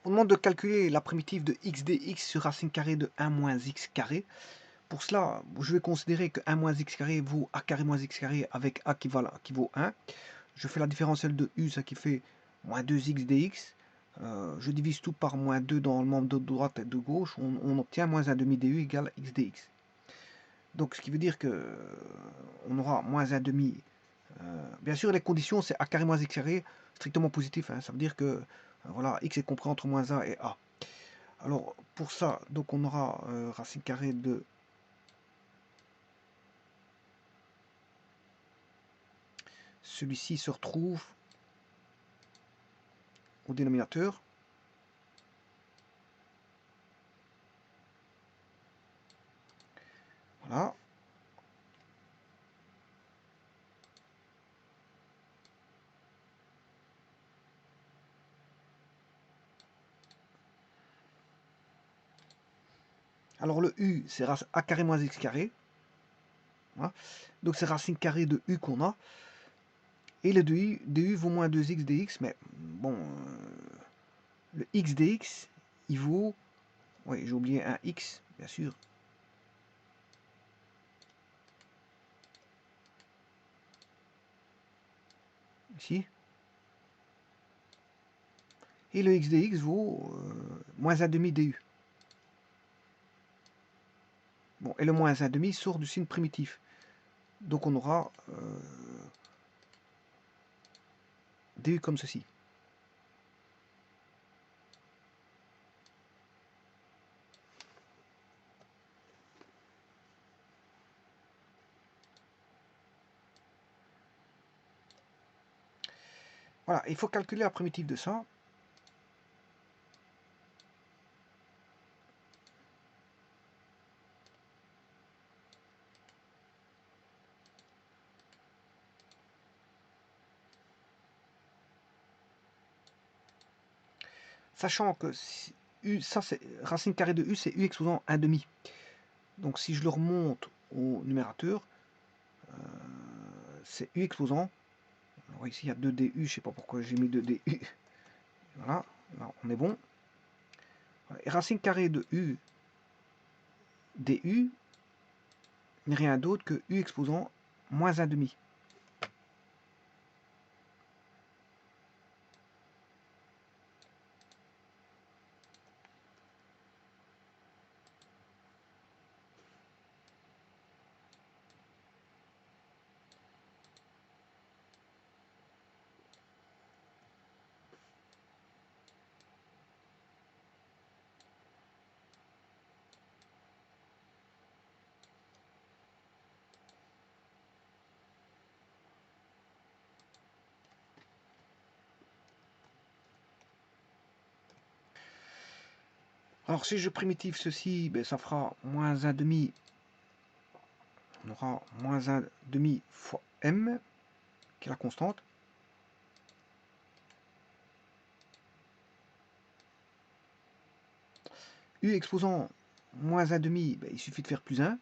On demande de calculer la primitive de x dx sur racine carrée de 1 moins x carré. Pour cela, je vais considérer que 1 moins x carré vaut a carré moins x carré avec a qui vaut 1. Je fais la différentielle de u, ça qui fait moins 2x dx. Je divise tout par moins 2 dans le membre de droite et de gauche. On obtient moins 1 demi du égale x dx. Donc ce qui veut dire que on aura moins 1 demi. Bien sûr, les conditions, c'est a carré moins x carré, strictement positif. Hein, ça veut dire que voilà, x est compris entre moins 1 et a. Alors, pour ça, donc on aura racine carrée de celui-ci se retrouve au dénominateur. Voilà. Alors le u, c'est a carré moins x carré. Voilà. Donc c'est racine carrée de u qu'on a. Et le du vaut moins 2x dx, mais bon, le x dx, il vaut... Oui, j'ai oublié un x, bien sûr. Ici. Et le x dx vaut moins 1 demi du. Bon, et le moins 1 demi sort du signe primitif. Donc on aura du comme ceci. Voilà, il faut calculer la primitive de ça. Sachant que si u, ça c'est racine carrée de u, c'est u exposant 1 demi. Donc si je le remonte au numérateur, c'est u exposant. Alors ici il y a 2du, je ne sais pas pourquoi j'ai mis 2du. Voilà, là on est bon. Et racine carrée de u du n'est rien d'autre que u exposant moins 1 demi. Alors si je primitive ceci, ben, ça fera moins 1 demi. On aura moins 1 demi fois m, qui est la constante. U exposant moins 1 demi, ben, il suffit de faire plus 1.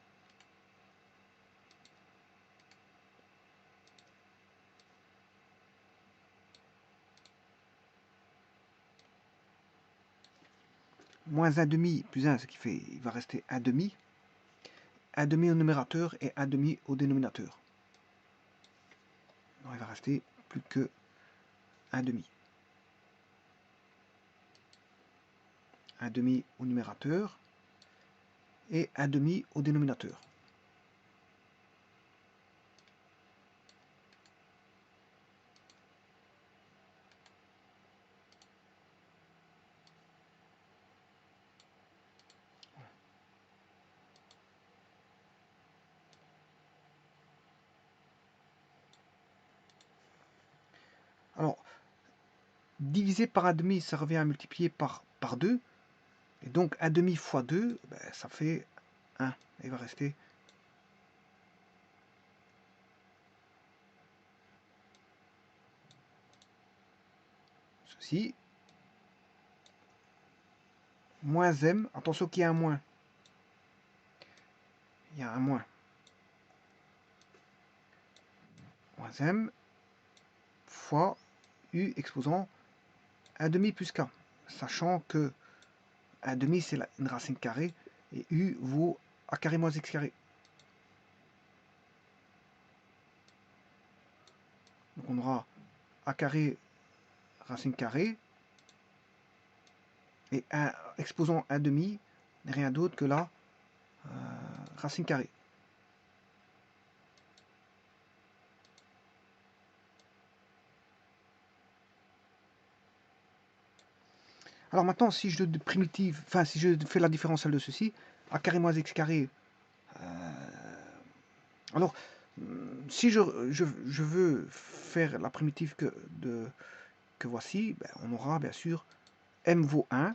Moins 1 demi plus 1, ce qui fait, il va rester 1 demi. 1 demi au numérateur et 1 demi au dénominateur. Alors, il va rester plus que 1 demi. 1 demi au numérateur et 1 demi au dénominateur. Alors, divisé par 1 demi, ça revient à multiplier par 2. Et donc 1 demi fois 2, ben, ça fait 1. Il va rester ceci. Moins m. Attention qu'il y a un moins. Il y a un moins. Moins m fois u exposant 1 demi plus k. sachant que 1 demi c'est une racine carrée et u vaut a carré moins x carré. Donc on aura a carré racine carrée et exposant 1 demi n'est rien d'autre que la racine carrée. Alors maintenant, si je primitive, enfin si je fais la différentielle de ceci, a carré moins x carré. Alors, si je veux faire la primitive que voici, ben, on aura bien sûr m vaut 1,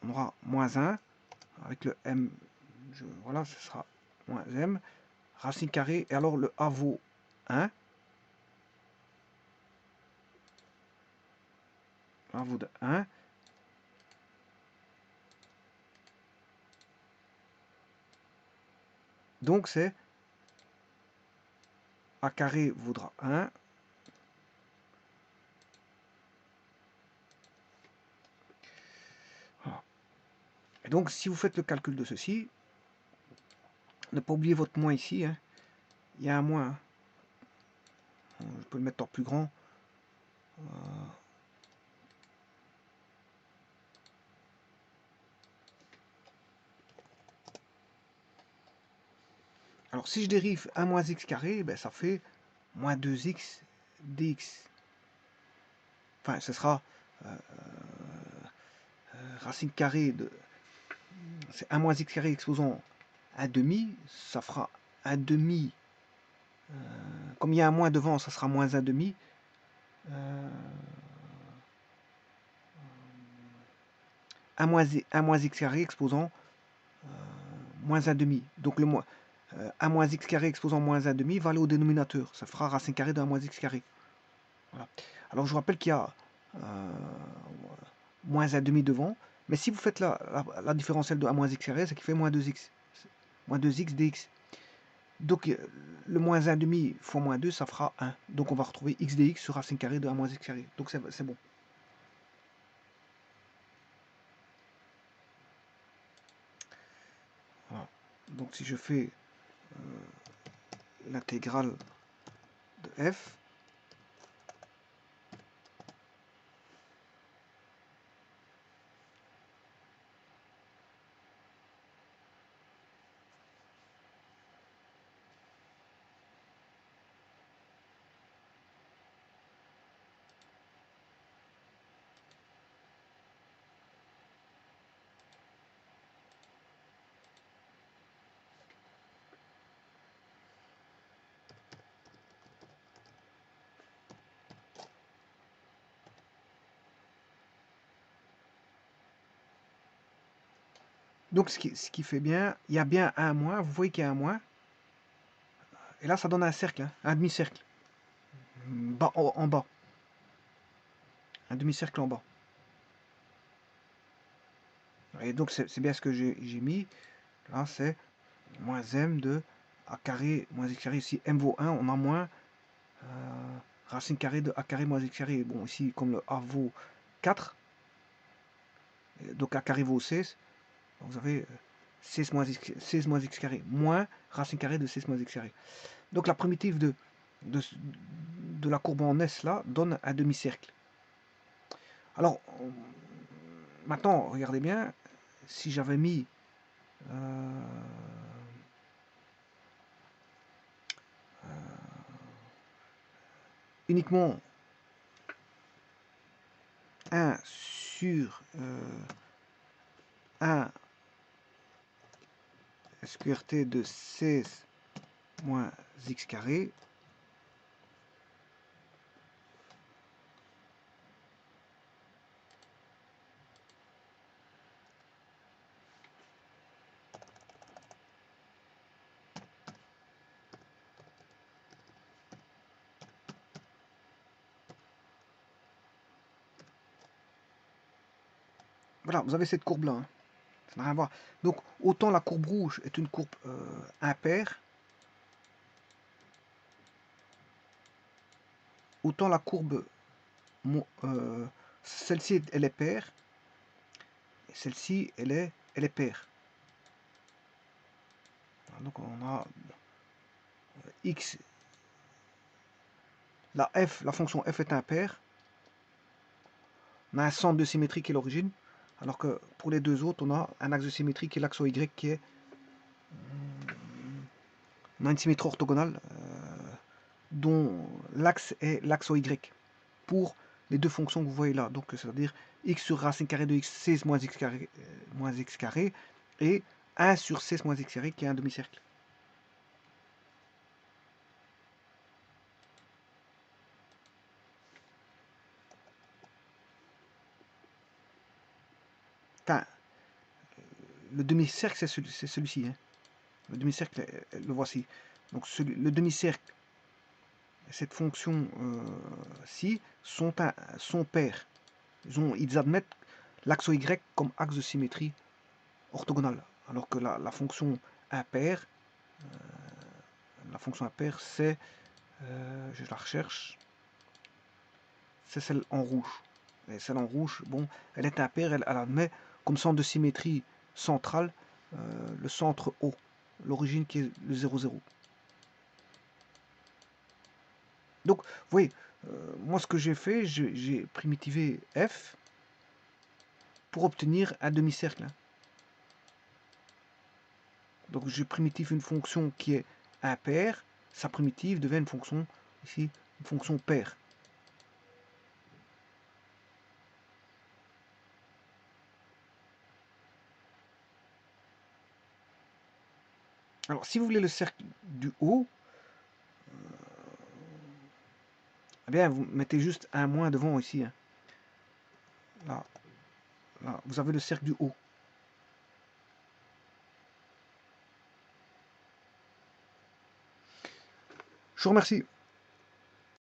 on aura moins 1, avec le m, voilà, ce sera moins m, racine carrée, et alors le a vaut 1, a vaut de 1, donc c'est a carré vaudra 1, voilà. Et donc si vous faites le calcul de ceci, ne pas oublier votre moins ici, hein. Il y a un moins, hein. Je peux le mettre en plus grand. Alors si je dérive 1 moins x carré, ben, ça fait moins 2x dx. Enfin, ce sera racine carrée de... C'est 1 moins x carré exposant 1 demi, ça fera 1 demi. Comme il y a un moins devant, ça sera moins 1 demi. 1 moins x carré exposant moins 1 demi. Donc le moins 1 moins x carré exposant moins 1 demi va aller au dénominateur. Ça fera racine carrée de 1 moins x carré. Voilà. Alors je vous rappelle qu'il y a moins 1 demi devant. Mais si vous faites la différentielle de 1 moins x carré, c'est qui fait moins 2x. Moins 2x dx. Donc le moins 1 demi fois moins 2, ça fera 1. Donc on va retrouver x dx sur racine carrée de 1 moins x carré. Donc c'est bon. Voilà. Donc si je fais l'intégrale de f, donc ce qui fait bien, il y a bien un moins, vous voyez qu'il y a un moins, et là ça donne un cercle, hein, un demi-cercle, en bas, un demi-cercle en bas. Et donc c'est bien ce que j'ai mis, là c'est moins m de a carré moins x carré, ici m vaut 1, on a moins racine carrée de a carré moins x carré. Bon ici comme le a vaut 4, donc a carré vaut 16, vous avez 16 moins x carré moins racine carrée de 16 moins x carré. Donc la primitive de la courbe en S là donne un demi-cercle. Alors maintenant regardez bien, si j'avais mis uniquement 1 sur 1 SQRT de 16 moins x carré, voilà, vous avez cette courbe là, hein. Ça n'a rien à voir. Donc autant la courbe rouge est une courbe impaire, autant la courbe Celle-ci, elle est paire. Et celle-ci, elle est paire. Donc on a x, la fonction f est impaire. On a un centre de symétrie qui est l'origine, alors que pour les deux autres, on a un axe de symétrie qui est l'axe OY qui est... On a une symétrie orthogonale dont l'axe est l'axe OY pour les deux fonctions que vous voyez là. Donc c'est-à-dire x sur racine carrée de x, 16 moins x carré, et 1 sur 16 moins x carré qui est un demi-cercle. Enfin, le demi-cercle, c'est celui-ci. Hein. Le demi-cercle, le voici. Donc le demi-cercle, cette fonction-ci, sont paires. Ils admettent l'axe Y comme axe de symétrie orthogonale. Alors que la fonction impaire, c'est, je la recherche, c'est celle en rouge. Et celle en rouge, bon, elle est impaire, elle admet comme centre de symétrie centrale le centre O, l'origine qui est le 0, 0. Donc, vous voyez, moi ce que j'ai fait, j'ai primitivé f pour obtenir un demi-cercle. Donc je primitive une fonction qui est impaire, sa primitive devient une fonction, ici, une fonction paire. Alors si vous voulez le cercle du haut, eh bien vous mettez juste un moins devant ici. Hein. Là, vous avez le cercle du haut. Je vous remercie.